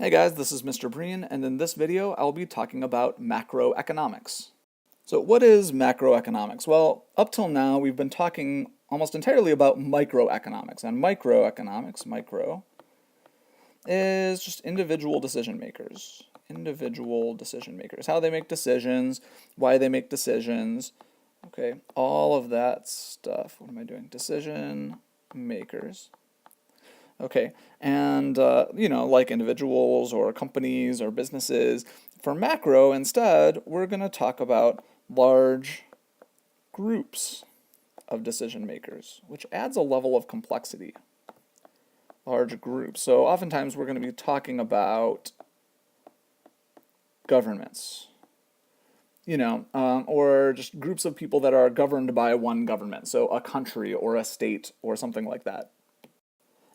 Hey guys, this is Mr. Breen, and in this video I'll be talking about macroeconomics. So what is macroeconomics? Well, up till now we've been talking almost entirely about microeconomics, and micro, is just individual decision makers. Individual decision makers, how they make decisions, why they make decisions, okay, all of that stuff. What am I doing? Decision makers. Okay, and like individuals or companies or businesses, for macro instead, we're going to talk about large groups of decision makers, which adds a level of complexity. Large groups. So oftentimes we're going to be talking about governments, or just groups of people that are governed by one government, so a country or a state or something like that.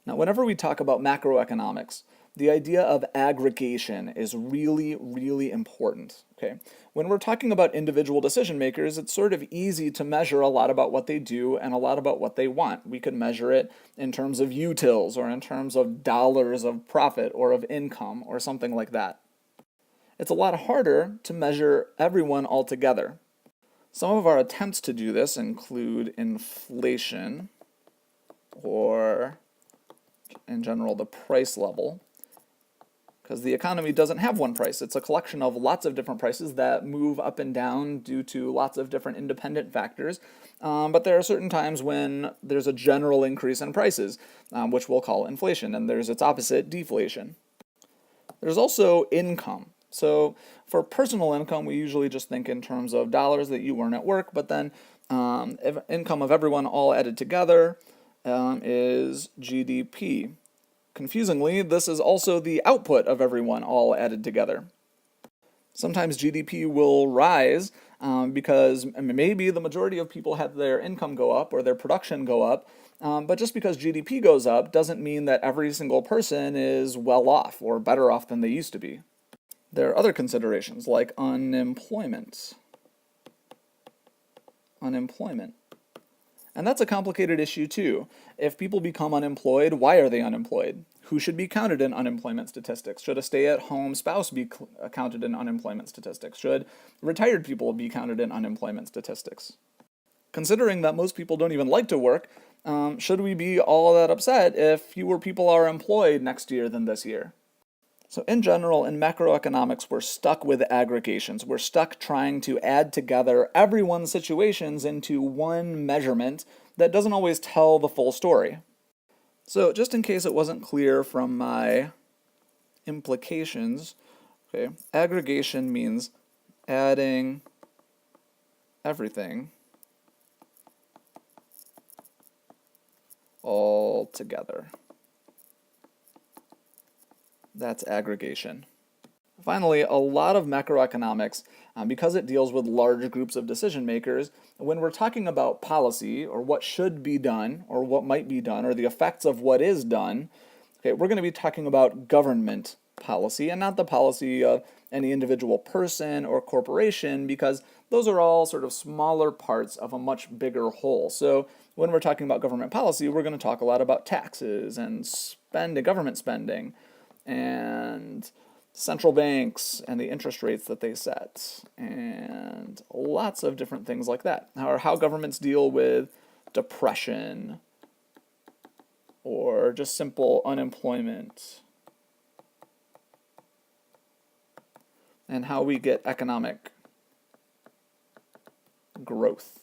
Now, whenever we talk about macroeconomics, the idea of aggregation is really, really important, okay? When we're talking about individual decision makers, it's sort of easy to measure a lot about what they do and a lot about what they want. We could measure it in terms of utils or in terms of dollars of profit or of income or something like that. It's a lot harder to measure everyone altogether. Some of our attempts to do this include inflation, or in general the price level, because the economy doesn't have one price. It's a collection of lots of different prices that move up and down due to lots of different independent factors. But there are certain times when there's a general increase in prices, which we'll call inflation, and there's its opposite, deflation. There's also income. So for personal income, we usually just think in terms of dollars that you earn at work, but then income of everyone all added together is GDP. Confusingly, this is also the output of everyone all added together. Sometimes GDP will rise because maybe the majority of people had their income go up or their production go up, but just because GDP goes up doesn't mean that every single person is well off or better off than they used to be. There are other considerations like unemployment. And that's a complicated issue too. If people become unemployed, why are they unemployed? Who should be counted in unemployment statistics? Should a stay-at-home spouse be counted in unemployment statistics? Should retired people be counted in unemployment statistics? Considering that most people don't even like to work, should we be all that upset if fewer people are employed next year than this year? So in general, in macroeconomics, we're stuck with aggregations. We're stuck trying to add together everyone's situations into one measurement that doesn't always tell the full story. So just in case it wasn't clear from my implications, okay, aggregation means adding everything all together. That's aggregation. Finally, a lot of macroeconomics, because it deals with large groups of decision makers, when we're talking about policy or what should be done or what might be done or the effects of what is done, okay, we're going to be talking about government policy and not the policy of any individual person or corporation, because those are all sort of smaller parts of a much bigger whole. So when we're talking about government policy, we're going to talk a lot about taxes and government spending, and central banks and the interest rates that they set, and lots of different things like that. Or how governments deal with depression or just simple unemployment, and how we get economic growth.